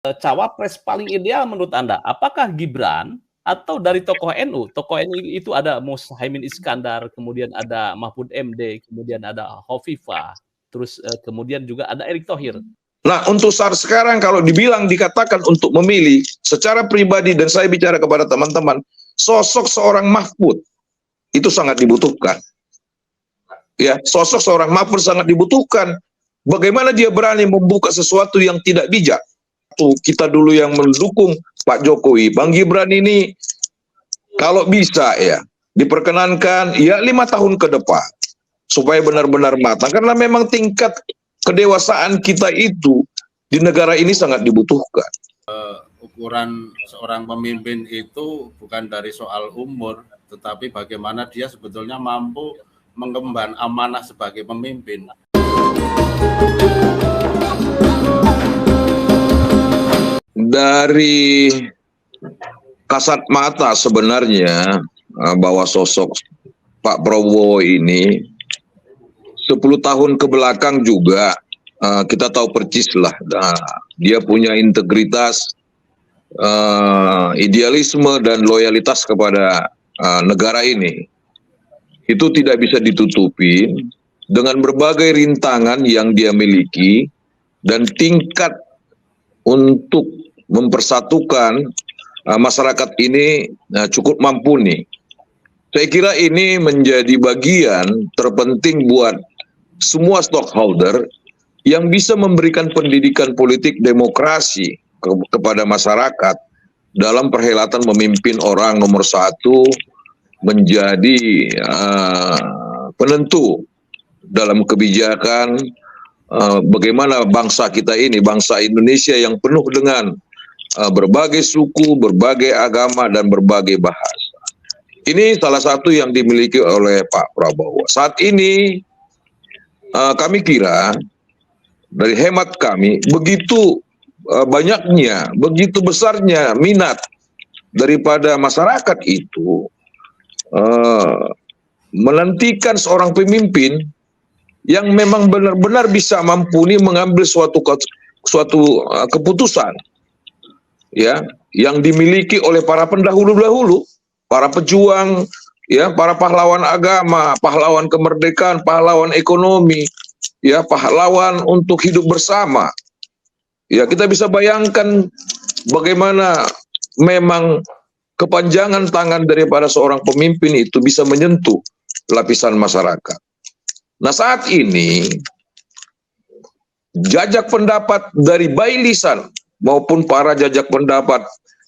Cawapres paling ideal menurut Anda, apakah Gibran atau dari tokoh NU? Tokoh NU itu ada Muhaimin Iskandar, kemudian ada Mahfud MD, kemudian ada Hovifah, terus kemudian juga ada Erick Thohir. Nah, untuk saat sekarang kalau dikatakan untuk memilih secara pribadi, dan saya bicara kepada teman-teman, sosok seorang Mahfud itu sangat dibutuhkan. Ya, sosok seorang Mahfud sangat dibutuhkan. Bagaimana dia berani membuka sesuatu yang tidak bijak? Kita dulu yang mendukung Pak Jokowi, Bang Gibran ini kalau bisa ya diperkenankan ya 5 tahun ke depan supaya benar-benar matang, karena memang tingkat kedewasaan kita itu di negara ini sangat dibutuhkan. Ukuran seorang pemimpin itu bukan dari soal umur, tetapi bagaimana dia sebetulnya mampu mengemban amanah sebagai pemimpin. Dari kasat mata sebenarnya bahwa sosok Pak Prabowo ini 10 tahun ke belakang juga kita tahu percis lah, dia punya integritas, idealisme dan loyalitas kepada negara ini. Itu tidak bisa ditutupi dengan berbagai rintangan yang dia miliki dan tingkat untuk mempersatukan masyarakat ini cukup mumpuni. Saya kira ini menjadi bagian terpenting buat semua stakeholder yang bisa memberikan pendidikan politik demokrasi kepada masyarakat dalam perhelatan memimpin orang nomor 1 menjadi penentu dalam kebijakan bagaimana bangsa kita ini, bangsa Indonesia yang penuh dengan berbagai suku, berbagai agama, dan berbagai bahasa. Ini salah satu yang dimiliki oleh Pak Prabowo. Saat ini kami kira, dari hemat kami, begitu banyaknya, begitu besarnya minat daripada masyarakat itu menantikan seorang pemimpin yang memang benar-benar bisa mampuni mengambil suatu keputusan, ya, yang dimiliki oleh para pendahulu-dahulu, para pejuang, ya, para pahlawan agama, pahlawan kemerdekaan, pahlawan ekonomi, ya, pahlawan untuk hidup bersama. Ya, kita bisa bayangkan bagaimana memang kepanjangan tangan daripada seorang pemimpin itu bisa menyentuh lapisan masyarakat. Nah, saat ini jajak pendapat dari baik lisan maupun para jajak pendapat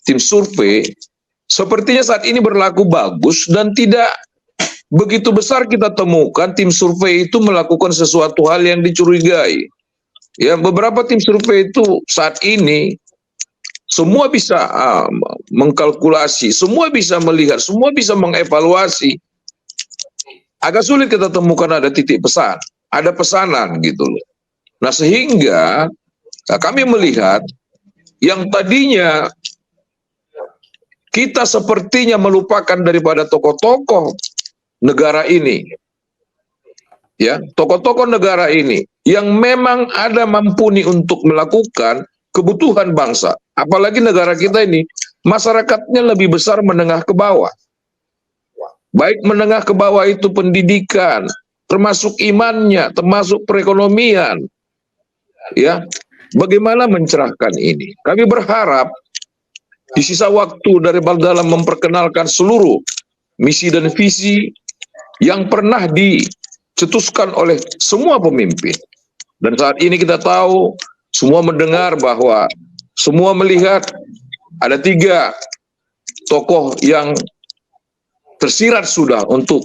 tim survei sepertinya saat ini berlaku bagus, dan tidak begitu besar kita temukan tim survei itu melakukan sesuatu hal yang dicurigai. Ya, beberapa tim survei itu saat ini semua bisa mengkalkulasi, semua bisa melihat, semua bisa mengevaluasi. Agak sulit kita temukan ada titik pesan, ada pesanan gitu loh. Nah, sehingga kami melihat yang tadinya kita sepertinya melupakan daripada tokoh-tokoh negara ini, ya, tokoh-tokoh negara ini yang memang ada mampuni untuk melakukan kebutuhan bangsa. Apalagi negara kita ini masyarakatnya lebih besar menengah ke bawah. Baik menengah ke bawah itu pendidikan, termasuk imannya, termasuk perekonomian. Ya, bagaimana mencerahkan ini? Kami berharap di sisa waktu dari dalam memperkenalkan seluruh misi dan visi yang pernah dicetuskan oleh semua pemimpin. Dan saat ini kita tahu, semua mendengar bahwa semua melihat ada 3 tokoh yang tersirat sudah untuk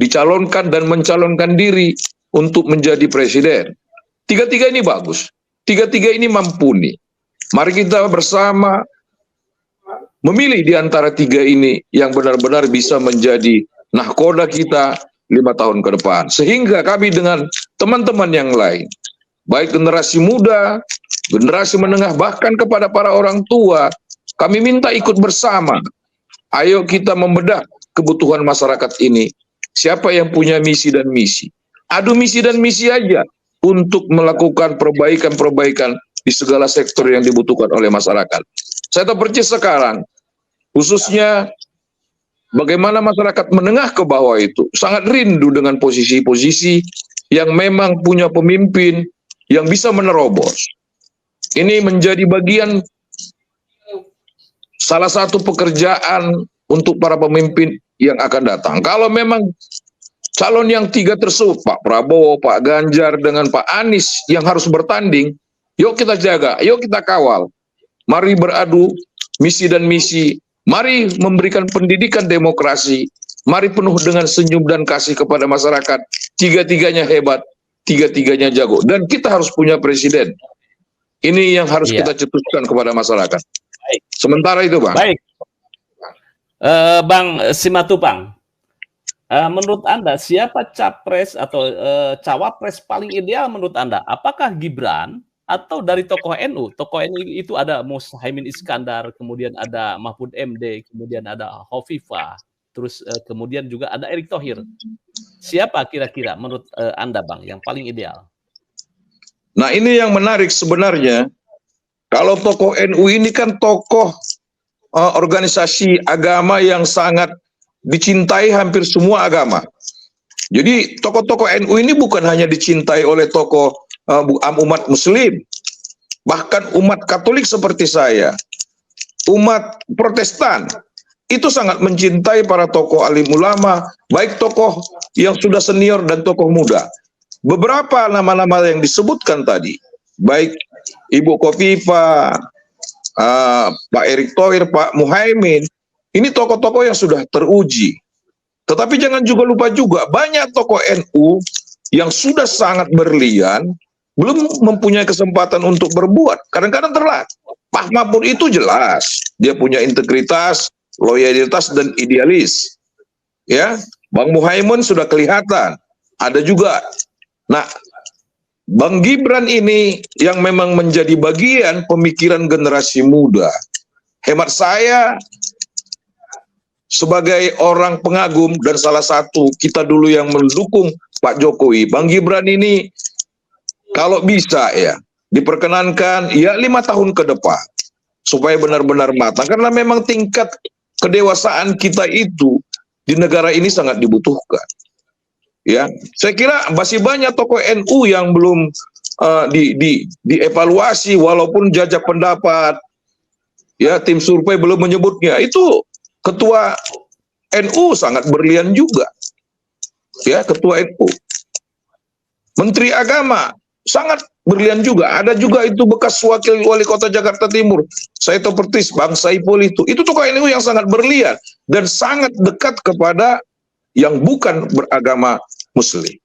dicalonkan dan mencalonkan diri untuk menjadi presiden. 3 ini bagus, 3 ini mumpuni. Mari kita bersama memilih di antara 3 ini yang benar-benar bisa menjadi nahkoda kita 5 tahun ke depan. Sehingga kami dengan teman-teman yang lain, baik generasi muda, generasi menengah, bahkan kepada para orang tua, kami minta ikut bersama. Ayo kita membedah kebutuhan masyarakat ini. Siapa yang punya misi dan misi? Adu misi dan misi aja untuk melakukan perbaikan-perbaikan di segala sektor yang dibutuhkan oleh masyarakat. Saya tahu persis sekarang, khususnya bagaimana masyarakat menengah ke bawah itu sangat rindu dengan posisi-posisi yang memang punya pemimpin yang bisa menerobos. Ini menjadi bagian salah satu pekerjaan untuk para pemimpin yang akan datang. Kalau memang calon yang tiga tersebut, Pak Prabowo, Pak Ganjar, dengan Pak Anies yang harus bertanding, yuk kita jaga, yuk kita kawal. Mari beradu misi dan misi, mari memberikan pendidikan demokrasi, mari penuh dengan senyum dan kasih kepada masyarakat. Tiga-tiganya hebat, tiga-tiganya jago. Dan kita harus punya presiden. Ini yang harus kita cetuskan kepada masyarakat. Baik. Sementara itu, Bang. Baik. Bang Simatupang, menurut Anda siapa capres atau cawapres paling ideal menurut Anda? Apakah Gibran atau dari tokoh NU? Tokoh NU itu ada Muhaimin Iskandar, kemudian ada Mahfud MD, kemudian ada Hovifah, terus kemudian juga ada Erick Thohir. Siapa kira-kira menurut Anda, Bang, yang paling ideal? Nah, ini yang menarik sebenarnya. Kalau tokoh NU ini kan tokoh organisasi agama yang sangat dicintai hampir semua agama. Jadi tokoh-tokoh NU ini bukan hanya dicintai oleh tokoh umat Muslim, bahkan umat Katolik seperti saya, umat Protestan, itu sangat mencintai para tokoh alim ulama, baik tokoh yang sudah senior dan tokoh muda. Beberapa nama-nama yang disebutkan tadi, baik Ibu Khofifah, Pak Erick Thohir, Pak Muhaimin, ini tokoh-tokoh yang sudah teruji. Tetapi jangan juga lupa juga, banyak tokoh NU yang sudah sangat berlian, belum mempunyai kesempatan untuk berbuat. Kadang-kadang telat. Pak Mahfud itu jelas, dia punya integritas, loyalitas, dan idealis. Ya, Bang Muhaimin sudah kelihatan. Ada juga. Nah, Bang Gibran ini yang memang menjadi bagian pemikiran generasi muda. Hemat saya, sebagai orang pengagum dan salah satu kita dulu yang mendukung Pak Jokowi, Bang Gibran ini kalau bisa ya diperkenankan ya 5 tahun ke depan supaya benar-benar matang, karena memang tingkat kedewasaan kita itu di negara ini sangat dibutuhkan. Ya, saya kira masih banyak tokoh NU yang belum dievaluasi, walaupun jajak pendapat, ya tim survei belum menyebutnya. Itu ketua NU sangat berlian juga, ya ketua NU. Menteri Agama sangat berlian juga. Ada juga itu bekas wakil wali kota Jakarta Timur, saya tahu persis Bang Saiful itu tokoh NU yang sangat berlian dan sangat dekat kepada yang bukan beragama Muslim.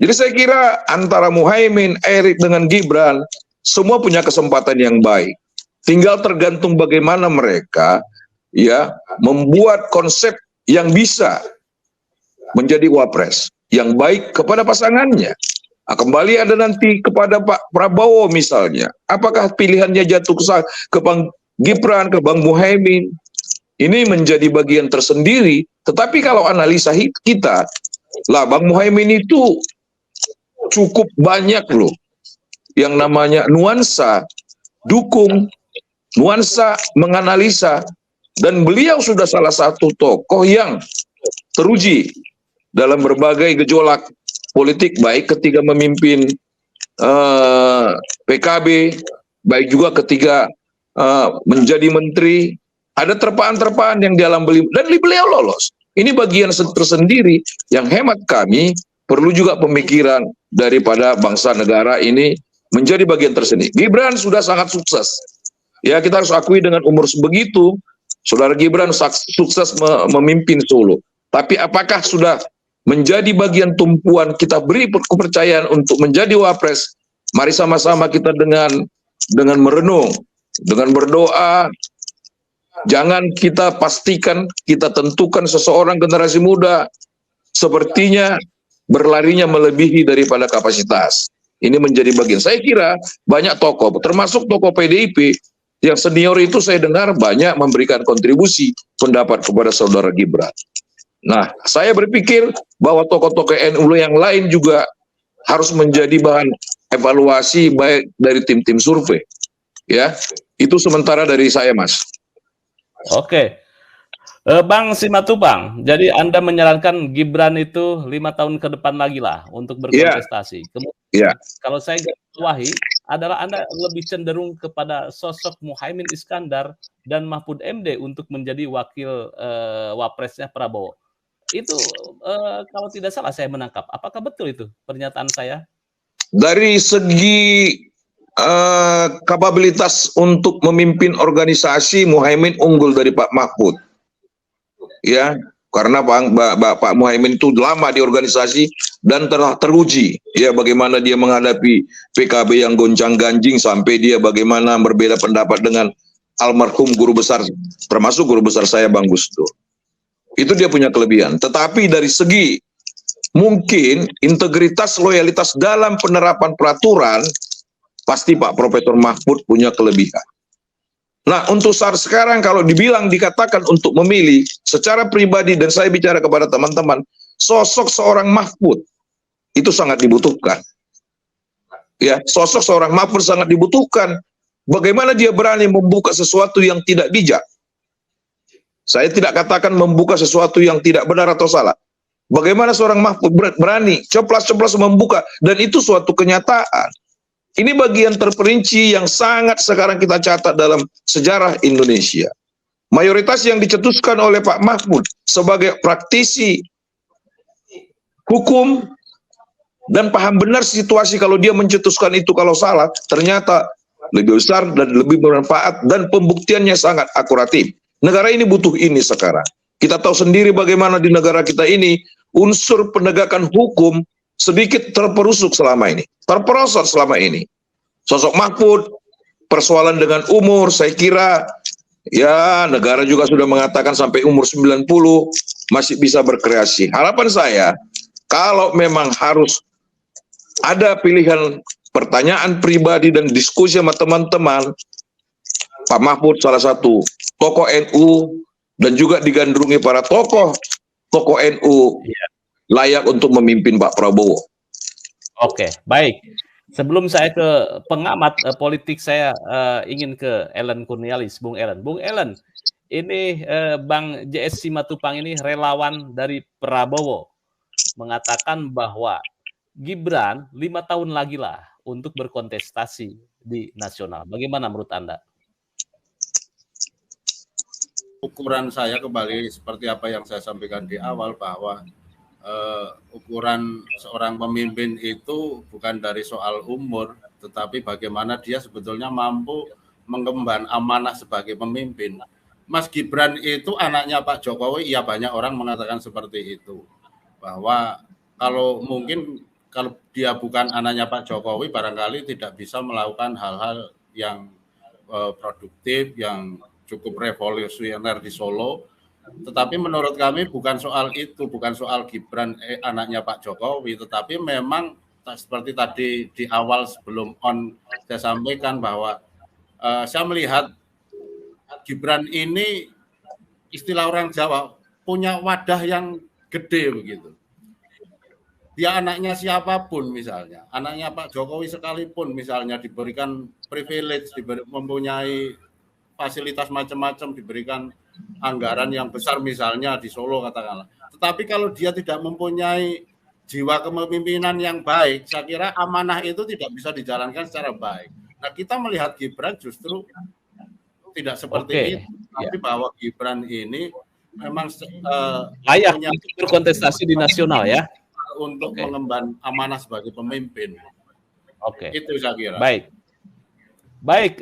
Jadi saya kira antara Muhaimin, Erick dengan Gibran semua punya kesempatan yang baik. Tinggal tergantung bagaimana mereka ya membuat konsep yang bisa menjadi wapres yang baik kepada pasangannya. Nah, kembali ada nanti kepada Pak Prabowo misalnya. Apakah pilihannya jatuh ke Bang Gibran, ke Bang Muhaimin? Ini menjadi bagian tersendiri. Tetapi kalau analisa kita, lah Bang Muhaimin itu cukup banyak loh yang namanya nuansa dukung, nuansa menganalisa, dan beliau sudah salah satu tokoh yang teruji dalam berbagai gejolak politik, baik ketika memimpin PKB, baik juga ketika menjadi menteri. Ada terpaan-terpaan yang dalam beliau, dan beliau lolos. Ini bagian tersendiri yang hemat kami perlu juga pemikiran daripada bangsa negara ini menjadi bagian tersendiri. Gibran sudah sangat sukses. Ya, kita harus akui dengan umur sebegitu, Saudara Gibran sukses memimpin Solo. Tapi apakah sudah menjadi bagian tumpuan kita beri kepercayaan untuk menjadi wapres? Mari sama-sama kita dengan merenung, dengan berdoa. Jangan kita pastikan, kita tentukan seseorang generasi muda sepertinya berlarinya melebihi daripada kapasitas. Ini menjadi bagian. Saya kira banyak tokoh, termasuk tokoh PDIP yang senior itu saya dengar banyak memberikan kontribusi pendapat kepada saudara Gibran. Nah, saya berpikir bahwa tokoh-tokoh NU yang lain juga harus menjadi bahan evaluasi baik dari tim-tim survei. Ya, itu sementara dari saya, Mas. Oke. Bang Simatupang, jadi Anda menyarankan Gibran itu 5 tahun ke depan lagi lah untuk berkontestasi. Kemudian kalau saya garisbawahi adalah Anda lebih cenderung kepada sosok Muhaimin Iskandar dan Mahfud MD untuk menjadi wakil wapresnya Prabowo. Itu kalau tidak salah saya menangkap. Apakah betul itu pernyataan saya? Dari segi kapabilitas untuk memimpin organisasi, Muhaimin unggul dari Pak Mahfud. Ya, karena Pak Muhaimin itu lama di organisasi dan telah teruji ya bagaimana dia menghadapi PKB yang goncang-ganjing sampai dia bagaimana berbeda pendapat dengan almarhum guru besar, termasuk guru besar saya Bang Gus Dur. Itu dia punya kelebihan. Tetapi dari segi mungkin integritas, loyalitas dalam penerapan peraturan, pasti Pak Profesor Mahfud punya kelebihan. Nah, untuk saat sekarang kalau dikatakan untuk memilih secara pribadi, dan saya bicara kepada teman-teman, sosok seorang Mahfud itu sangat dibutuhkan. Ya, sosok seorang Mahfud sangat dibutuhkan. Bagaimana dia berani membuka sesuatu yang tidak bijak? Saya tidak katakan membuka sesuatu yang tidak benar atau salah. Bagaimana seorang Mahfud berani ceplas-ceplas membuka, dan itu suatu kenyataan. Ini bagian terperinci yang sangat sekarang kita catat dalam sejarah Indonesia. Mayoritas yang dicetuskan oleh Pak Mahfud sebagai praktisi hukum dan paham benar situasi kalau dia mencetuskan itu kalau salah, ternyata lebih besar dan lebih bermanfaat dan pembuktiannya sangat akuratif. Negara ini butuh ini sekarang. Kita tahu sendiri bagaimana di negara kita ini unsur penegakan hukum sedikit terperosok selama ini, terperosot selama ini. Sosok Mahfud, persoalan dengan umur, saya kira ya negara juga sudah mengatakan sampai umur 90 masih bisa berkreasi. Harapan saya, kalau memang harus ada pilihan pertanyaan pribadi dan diskusi sama teman-teman, Pak Mahfud salah satu tokoh NU dan juga digandrungi para tokoh NU layak untuk memimpin Pak Prabowo. Oke, baik. Sebelum saya ke pengamat politik, saya ingin ke Ellen Kurnialis, Bung Ellen. Bung Ellen, ini Bang JS Simatupang ini relawan dari Prabowo mengatakan bahwa Gibran 5 tahun lagi lah untuk berkontestasi di nasional. Bagaimana menurut Anda? Ukuran saya kembali seperti apa yang saya sampaikan di awal, bahwa ukuran seorang pemimpin itu bukan dari soal umur, tetapi bagaimana dia sebetulnya mampu mengemban amanah sebagai pemimpin. Mas Gibran itu anaknya Pak Jokowi, ya banyak orang mengatakan seperti itu. Bahwa kalau dia bukan anaknya Pak Jokowi, barangkali tidak bisa melakukan hal-hal yang produktif, yang cukup revolusioner di Solo. Tetapi menurut kami bukan soal itu, bukan soal Gibran anaknya Pak Jokowi, tetapi memang seperti tadi di awal sebelum saya sampaikan bahwa saya melihat Gibran ini, istilah orang Jawa, punya wadah yang gede begitu. Dia anaknya siapapun misalnya, anaknya Pak Jokowi sekalipun misalnya diberikan privilege, mempunyai fasilitas macam-macam, diberikan anggaran yang besar misalnya di Solo katakanlah. Tetapi kalau dia tidak mempunyai jiwa kepemimpinan yang baik, saya kira amanah itu tidak bisa dijalankan secara baik. Nah, kita melihat Gibran justru tidak seperti itu, tapi bahwa Gibran ini memang layak untuk berkontestasi di nasional ya, untuk mengemban amanah sebagai pemimpin. Oke. Itu saya kira. Baik.